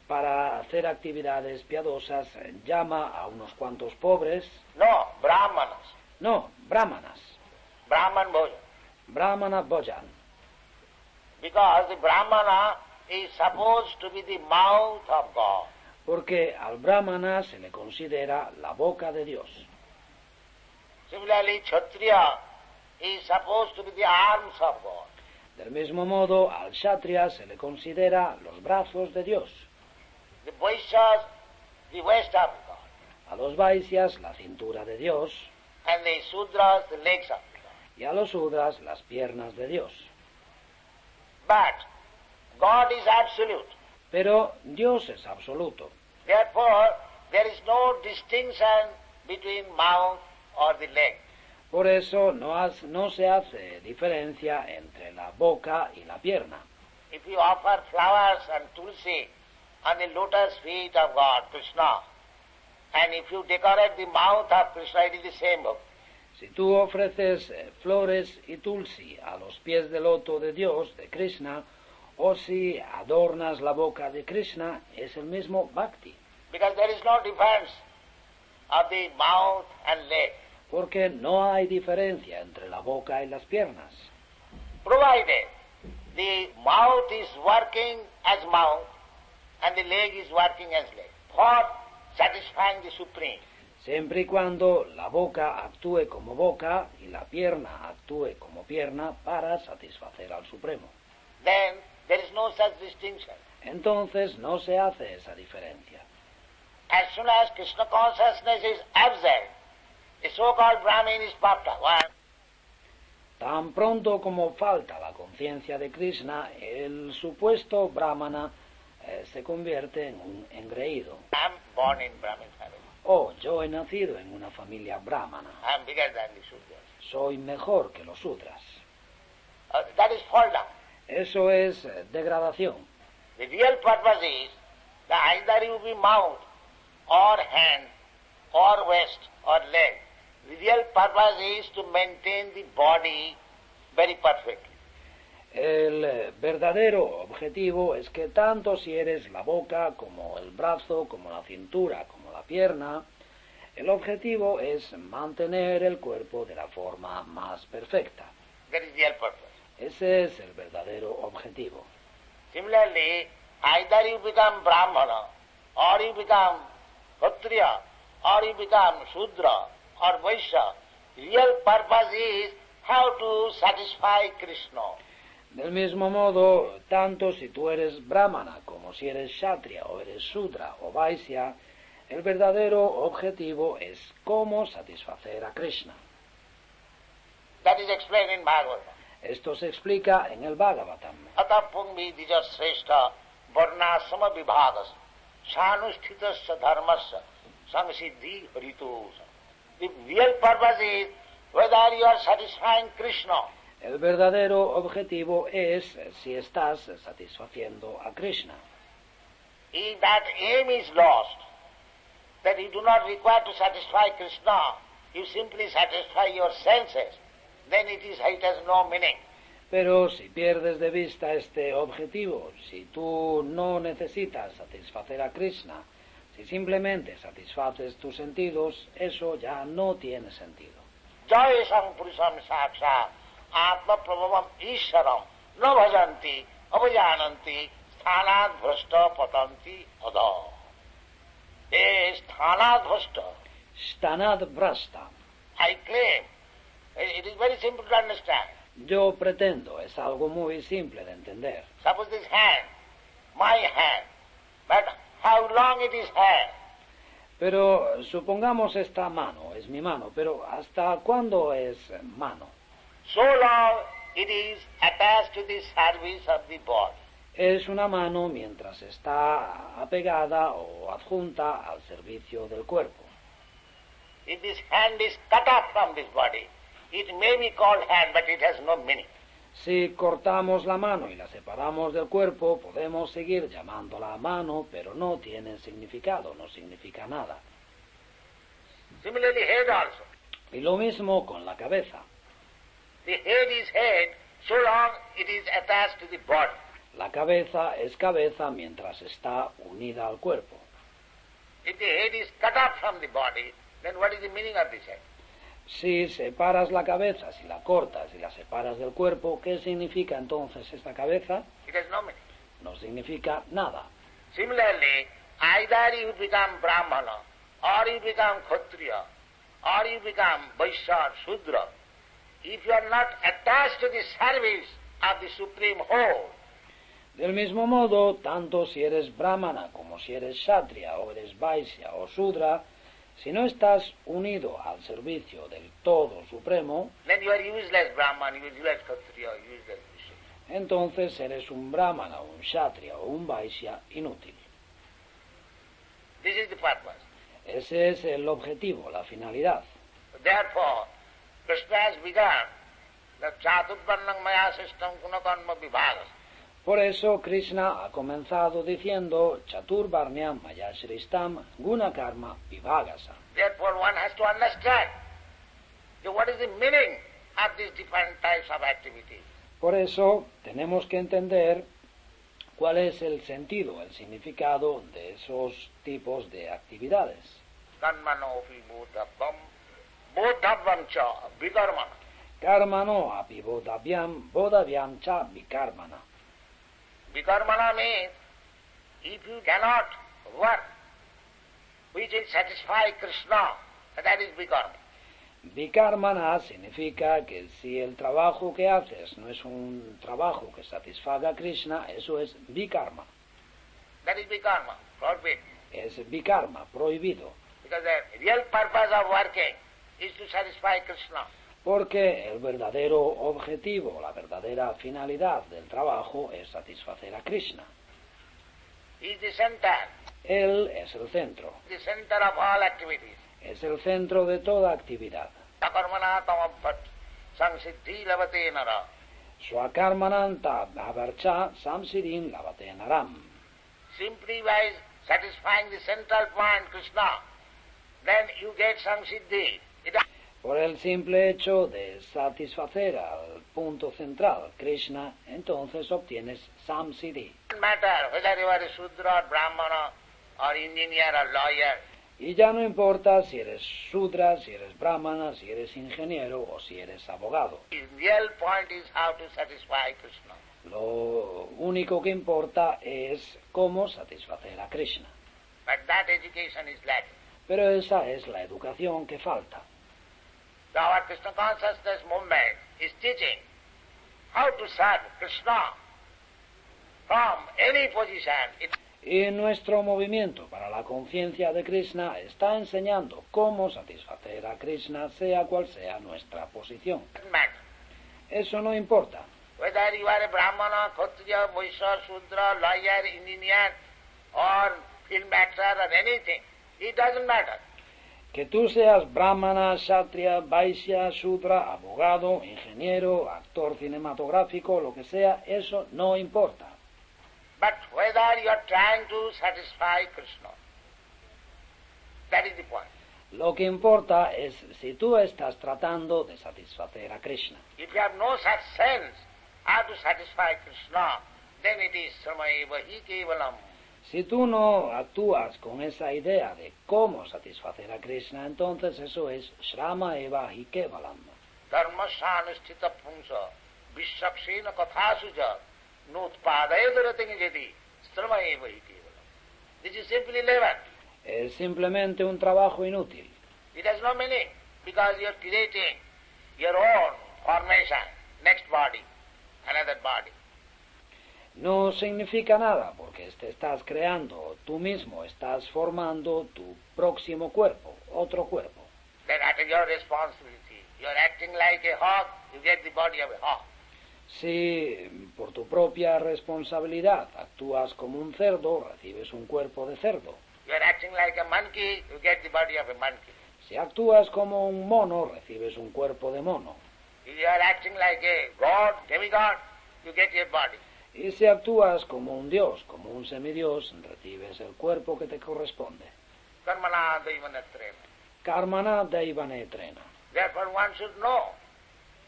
para hacer actividades piadosas llama a unos cuantos pobres. No, Brahmanas. No, brahmanas. Brahman Bhojan. Brahmana Bhojan. Because the Brahmana is supposed to be the mouth of God. Porque al brahmana se le considera la boca de Dios. Similarly, Kshatriya is supposed to be the arms of God. Del mismo modo, al kshatriya se le considera los brazos de Dios. The Vaishyas, the waist of God. A los vaisyas, la cintura de Dios. And the Sudras, the legs of God. Y a los sudras, las piernas de Dios. But God is absolute. Pero Dios es absoluto. Therefore, there is no distinction between mouth or the leg. Por eso no se hace diferencia entre la boca y la pierna. If you offer flowers and tulsi on the lotus feet of God, Krishna, and if you decorate the mouth of Krishna, it is the same book. Si tú ofreces flores y tulsi a los pies del loto de Dios, de Krishna, o si adornas la boca de Krishna, es el mismo bhakti. Because there is no difference of the mouth and leg. Porque no hay diferencia entre la boca y las piernas. Provided the mouth is working as mouth and the leg is working as leg for satisfying the Supreme. Siempre y cuando la boca actúe como boca y la pierna actúe como pierna para satisfacer al Supremo. Then there is no such distinction. Entonces no se hace esa diferencia. As soon as Krishna consciousness is absent, the so-called Brahmin is puffed up. Tan pronto como falta la conciencia de Krishna, el supuesto brahmana se convierte en un engreído. I am born in Brahmin family. Oh, yo he nacido en una familia brahmana. I am bigger than the Sudras. Soy mejor que los sudras. That is fall down. Eso es degradación. The real purpose is that either you be mouth or hand or waist or leg. The real purpose is to maintain the body very perfectly. El verdadero objetivo es que tanto si eres la boca como el brazo, como la cintura, como la pierna, el objetivo es mantener el cuerpo de la forma más perfecta. That is the real purpose. Ese es el verdadero objetivo. Similarly, either you become Brahmana, or you become Kshatriya, or you become Shudra, or Vaishya. Real purpose is how to satisfy Krishna. Del mismo modo, tanto si tú eres brahmana como si eres kshatriya o eres shudra o vaishya, el verdadero objetivo es cómo satisfacer a Krishna. That is explained in Bhagavatam. Esto se explica en el Bhagavatam. Atapungmi dijasreshta varnasama vibhagas sanushthitasya dharmasya samsiddhi haritos. The real purpose is whether you are satisfying Krishna. El verdadero objetivo es si estás satisfaciendo a Krishna. If that aim is lost, that you do not require to satisfy Krishna, you simply satisfy your senses, then it has no meaning. Pero si pierdes de vista este objetivo, si tú no necesitas satisfacer a Krishna, si simplemente satisfaces tus sentidos, eso ya no tiene sentido. Jayesam purusham saksha atma prabhavam isharam na bhajanti avajananti sthanad bhrashta patanti ada. Sthanad bhrashta. Sthanad bhrashta. I claim. It is very simple to understand. Yo pretendo, es algo muy simple de entender. Suppose this hand, my hand, but how long it is hand? Pero supongamos esta mano, es mi mano, pero ¿hasta cuándo es mano? So long it is attached to the service of the body. Es una mano mientras está apegada o adjunta al servicio del cuerpo. If this hand is cut off from this body, it may be called hand, but it has no meaning. Si cortamos la mano y la separamos del cuerpo, podemos seguir llamándola mano, pero no tiene significado, no significa nada. Similarly, head also. Y lo mismo con la cabeza. The head is head so long it is attached to the body. La cabeza es cabeza mientras está unida al cuerpo. If the head is cut off from the body, then what is the meaning of this head? Si separas la cabeza, si la cortas y la separas del cuerpo, ¿qué significa entonces esta cabeza? It has no meaning. No significa nada. Similarly, either you become Brahmana, or you become Kshatriya, or you become Vaishya or Shudra. If you are not attached to the service of the Supreme Whole, del mismo modo, tanto si eres brahmana como si eres kshatriya o eres vaishya o shudra, si no estás unido al servicio del Todo Supremo, then you are useless Brahman, useless Kshatriya, useless Vaishya. Entonces eres un brahmana, un kshatriya o un vaishya inútil. This is the purpose. Ese es el objetivo, la finalidad. Therefore, Krishna has begun the Chaturvarnam Maya system Gunakarma Vibhagas. Por eso Krishna ha comenzado diciendo Chaturvarnyam Maya Shristam Gunakarma Vibhagasa. Therefore one has to understand what is the meaning of these different types of activities. Por eso tenemos que entender cuál es el sentido, el significado de esos tipos de actividades. Karmanopi bodhabvam, bodhabvam cha vikarmana. Karmano api bodhabhyam, bodhabhyam cha vikarmana. Vikarmana means, if you cannot work which will satisfy Krishna, that is vikarma. Vikarmana significa que si el trabajo que haces no es un trabajo que satisfaga a Krishna, eso es vikarma. That is vikarma, forbidden. Es vikarma, prohibido. Because the real purpose of working is to satisfy Krishna. Porque el verdadero objetivo, la verdadera finalidad del trabajo es satisfacer a Krishna. He is the center. Él es el centro. The center of all activities. Es el centro de toda actividad. Karmana tamabhat samsiddhi lavate nara. Swakarmananta bhavarcha samsiddhim lavate naram. Simply by satisfying the central point, Krishna, then you get samsiddhi. Por el simple hecho de satisfacer al punto central, Krishna, entonces obtienes samsiddhi. It doesn't matter whether you are a Shudra or Brahmana or engineer or lawyer. Y ya no importa si eres Shudra, si eres Brahmana, si eres ingeniero o si eres abogado. The real point is how to satisfy Krishna. Lo único que importa es cómo satisfacer a Krishna. But that education is lacking. Pero esa es la educación que falta. So our Krishna consciousness movement is teaching how to serve Krishna from any position. Y nuestro movimiento para la conciencia de Krishna está enseñando cómo satisfacer a Krishna sea cual sea nuestra posición. Eso no importa. Whether you are a Brahmana, Kshatriya, Vaishya, Shudra, lawyer, engineer, or film actor or anything, it doesn't matter. Que tú seas brahmana, kshatriya, vaishya, shudra, abogado, ingeniero, actor cinematográfico, lo que sea, eso no importa. But whether you are trying to satisfy Krishna, that is the point. Lo que importa es si tú estás tratando de satisfacer a Krishna. If you have no such sense how to satisfy Krishna, then it is samaeva hi kevalam. Si tú no actúas con esa idea de cómo satisfacer a Krishna, entonces eso es Shrama Eva Hi Kevalam. Dharmasanusthita punsa vishapsena kathasuja nutpadayadarating jadi samaeva hi kevalam. This is simply leaven. Es simplemente un trabajo inútil. It has no meaning because you are creating your own formation, next body, another body. No significa nada porque te estás creando, tú mismo estás formando tu próximo cuerpo, otro cuerpo. That is your responsibility. You are acting like a hawk, you get the body of a hawk. Si por tu propia responsabilidad actúas como un cerdo, recibes un cuerpo de cerdo. You are acting like a monkey, you get the body of a monkey. Si actúas como un mono, recibes un cuerpo de mono. If you are acting like a god, demigod, you get your body. Y si actúas como un dios, como un semidios, recibes el cuerpo que te corresponde. Karmana daivanetrena. Karmana daivanetrena. Therefore one should know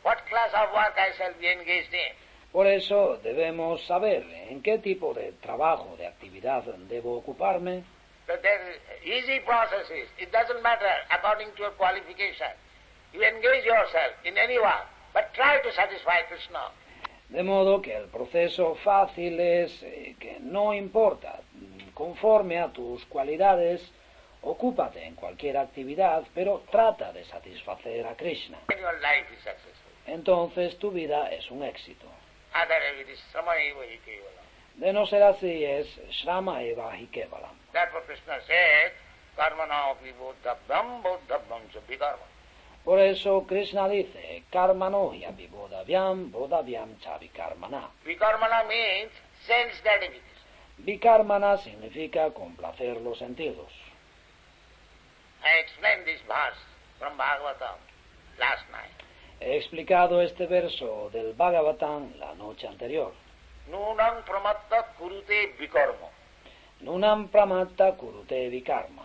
what class of work I shall be engaged in. Por eso debemos saber en qué tipo de trabajo, de actividad debo ocuparme. But there are easy processes. It doesn't matter according to your qualification. You engage yourself in any work, but try to satisfy Krishna. De modo que el proceso fácil es que no importa, conforme a tus cualidades, ocúpate en cualquier actividad, pero trata de satisfacer a Krishna. Then your life is successful. Entonces tu vida es un éxito. Otherwise it is samaeva hi kevalam. De no ser así es Shrama Eva Hi Kevalam. Therefore Krishna said, karmana api bodhabhyam bodhabhyam cha vikarma. Por eso Krishna dice, karmano hi api bodhavyam bodhavyam cha vikarmana. Vikarmana means sense gratification. Vikarmana significa complacer los sentidos. I explained this verse from Bhagavatam last night. He explicado este verso del Bhagavatam la noche anterior. Nunam pramatta kurute vikarma. Nunam pramatta kurute vikarma.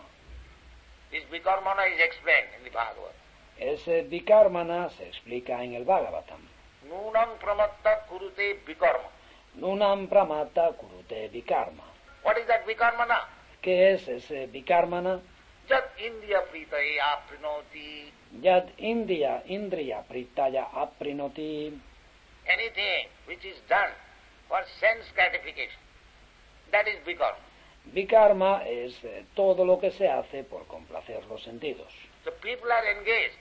This vikarmana is explained in the Bhagavatam. Ese vikarmana se explica en el Bhagavatam. Nunam pramatta kurute vikarma. Nunam pramatta kurute vikarma. What is that vikarmana? ¿Qué es ese vikarmana? Jat India pritaye aprinoti. Yad indriya pritaya aprinoti. Anything which is done for sense gratification, that is vikarma. Vikarma es todo lo que se hace por complacer los sentidos. So people are engaged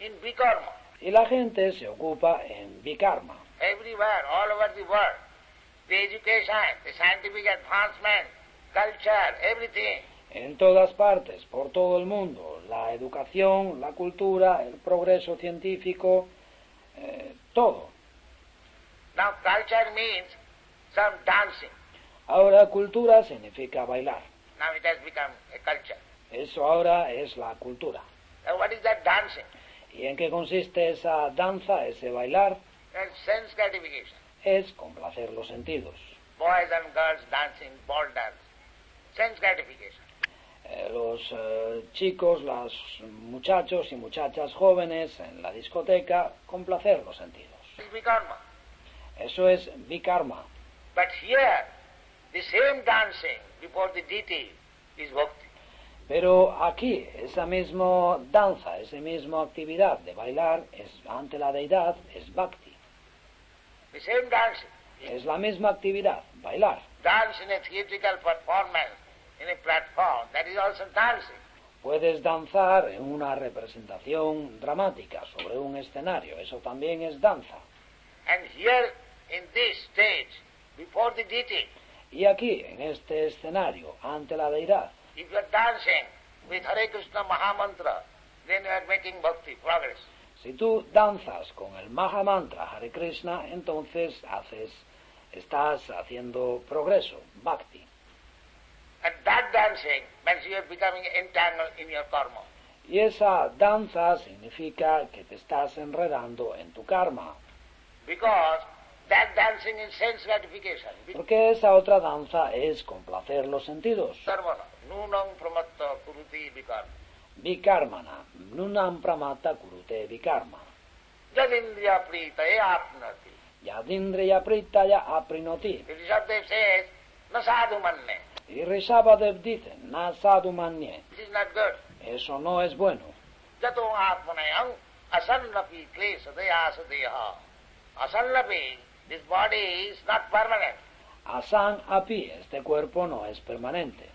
in vikarma. Y la gente se ocupa en vikarma. Everywhere, all over the world. The education, the scientific advancement, culture, everything. En todas partes, por todo el mundo, la educación, la cultura, el progreso científico, todo. Now culture means some dancing. Ahora cultura significa bailar. Now it has become a culture. Eso ahora es la cultura. Now what is that dancing? ¿Y en qué consiste esa danza, ese bailar? That's sense gratification. Es complacer los sentidos. Boys and girls dancing, ball dance. Sense gratification. Los chicos, los muchachos y muchachas jóvenes en la discoteca, complacer los sentidos. It's vikarma. Eso es vikarma. But here, the same dancing before the deity is bhakti. Pero aquí, esa misma danza, esa misma actividad de bailar ante la deidad es bhakti. The same dancing. Es la misma actividad, bailar. Dance in a theatrical performance, in a platform, that is also dancing. Puedes danzar en una representación dramática sobre un escenario, eso también es danza. And here, in this stage, before the deity, Y aquí, en este escenario, ante la deidad, if you are dancing with Hare Krishna Mahamantra, then you are making bhakti, progress. si tú danzas con el Mahamantra Hare Krishna, entonces estás haciendo progreso, bhakti. And that dancing means you are becoming entangled in your karma. Y esa danza significa que te estás enredando en tu karma. Because that dancing is sense gratification. Porque esa otra danza es complacer los sentidos. Karmana, nunam pramatta kuruti vikarma. Vikarmana, nunam pramata kurute vikarma. Jadindriya pritaya apnati. Yadindriya pritaya aprinoti. Rishabdev says, na sadhu manne. Y Rishabhadev dice, na sadhu manye. This is not good. Eso no es bueno. Jato atmanayam asannapi klesadaya sadeha. Asannapi, this body is not permanent. Asan api, este cuerpo no es permanente.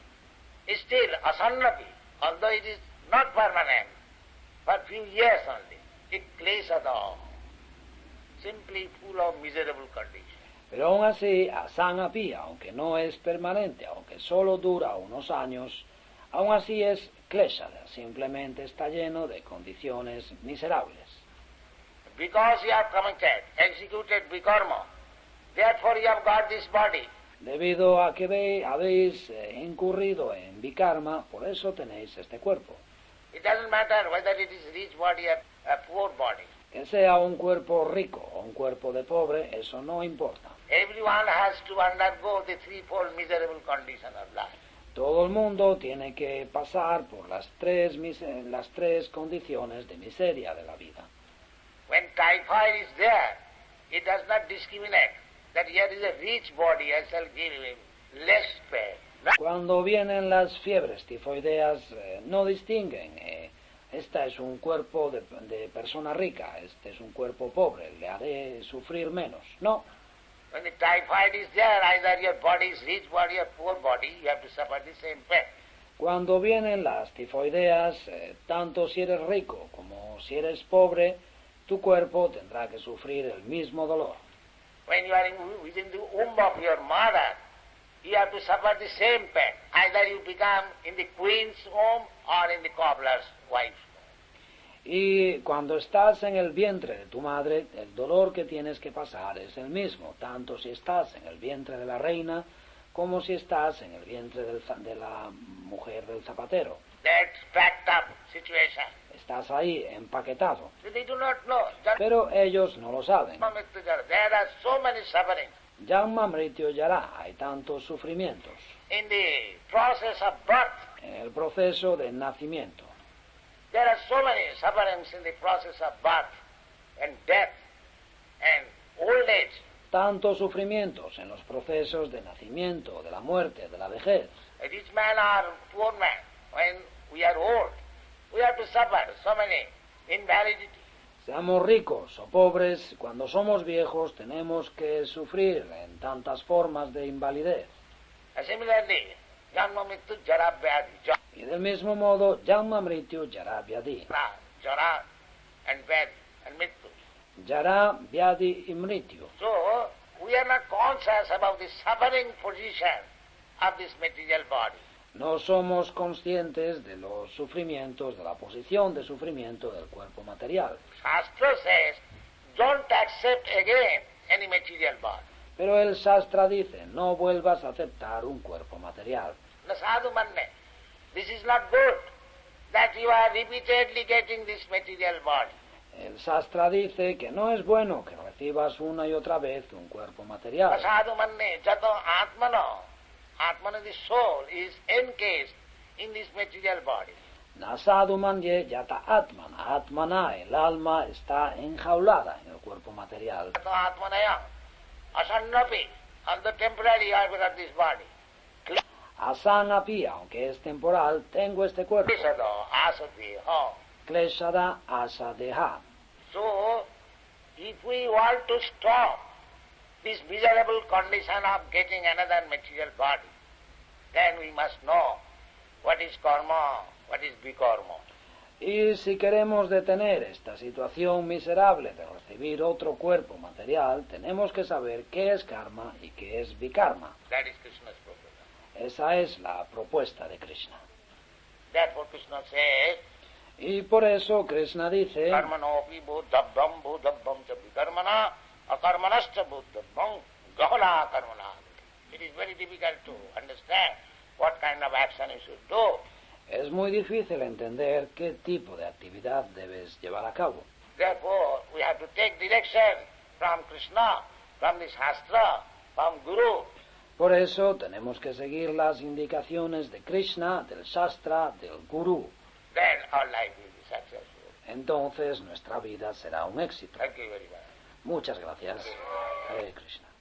Still, asannapi, although it is not permanent, for few years only, it klesada, simply full of miserable conditions. Pero aún así, asan api, aunque no es permanente, aunque solo dura unos años, aún así es kleshada, simplemente está lleno de condiciones miserables. Because you have committed, executed vikarma, therefore you have got this body. Debido a que habéis incurrido en vikarma, por eso tenéis este cuerpo. It doesn't matter whether it is rich body or a poor body. Que sea un cuerpo rico o un cuerpo de pobre, eso no importa. Everyone has to undergo the threefold miserable condition of life. Todo el mundo tiene que pasar por las tres condiciones de miseria de la vida. When typhoid is there, it does not discriminate that here is a rich body, I shall give him less pay. Cuando vienen las fiebres tifoideas, no distinguen. Esta es un cuerpo de persona rica, este es un cuerpo pobre, le haré sufrir menos. No. When the typhoid is there, either your body is rich body or poor body, you have to suffer the same pain. Cuando vienen las tifoideas, tanto si eres rico como si eres pobre, tu cuerpo tendrá que sufrir el mismo dolor. When you are within the womb of your mother, you have to suffer the same pain. Either you become in the queen's home or in the cobbler's wife's home. Y cuando estás en el vientre de tu madre, el dolor que tienes que pasar es el mismo, tanto si estás en el vientre de la reina como si estás en el vientre de la mujer del zapatero. That's packed up situation. Estás ahí empaquetado. So they do not know. Pero ellos no lo saben. There are so many sufferings. Yanma Mrityu Jara, hay tantos sufrimientos. In the process of birth, En el proceso de nacimiento. there are so many sufferings in the process of birth and death and old age. Tantos sufrimientos en los procesos de nacimiento, de la muerte, de la vejez. A rich man or poor man, when we are old, we have to suffer so many invalidities. Seamos ricos o pobres, cuando somos viejos tenemos que sufrir en tantas formas de invalidez. Similarly, Janma Mrityu Jara Vyadhi, Y del mismo modo, Janma Mrityu Jara Vyadhi. Jara and Vyadhi and Mrityu. Jara, Vyadhi y Mrityu. So, we are not conscious about the suffering position of this material body. No somos conscientes de los sufrimientos, de la posición de sufrimiento del cuerpo material. Shastra says, don't accept again any material body. Pero el Shastra dice, no vuelvas a aceptar un cuerpo material. Nasadu manne. This is not good, that you are repeatedly getting this material body. El Shastra dice que no es bueno que recibas una y otra vez un cuerpo material. Nasadu manne, jato atmano. Atmana, the soul, is encased in this material body. Nasadu manye yata atmana. Atmana, el alma, está enjaulada en el cuerpo material. Jato atmanaya. Asannapi, although temporary I have got this body. Asanapi, aunque es temporal, tengo este cuerpo. Klesada, asadeha. Kleshada asadeha. So, if we want to stop this miserable condition of getting another material body, then we must know what is karma, what is vikarma. Y si queremos detener esta situación miserable de recibir otro cuerpo material, tenemos que saber qué es karma y qué es vikarma. That is Krishna's proposal. Esa es la propuesta de Krishna. Therefore Krishna says, Y por eso Krishna dice, karmanopi buddhabbam buddhabbam cha vikarmana akarmanascha buddhabbam gahana karmana. It is very difficult to understand what kind of action you should do. Es muy difícil entender qué tipo de actividad debes llevar a cabo. Therefore, we have to take direction from Krishna, from the Shastra, from Guru. Por eso tenemos que seguir las indicaciones de Krishna, del Shastra, del Guru. Then our life will be successful. Entonces nuestra vida será un éxito. Thank you very much. Muchas gracias. Hare Krishna.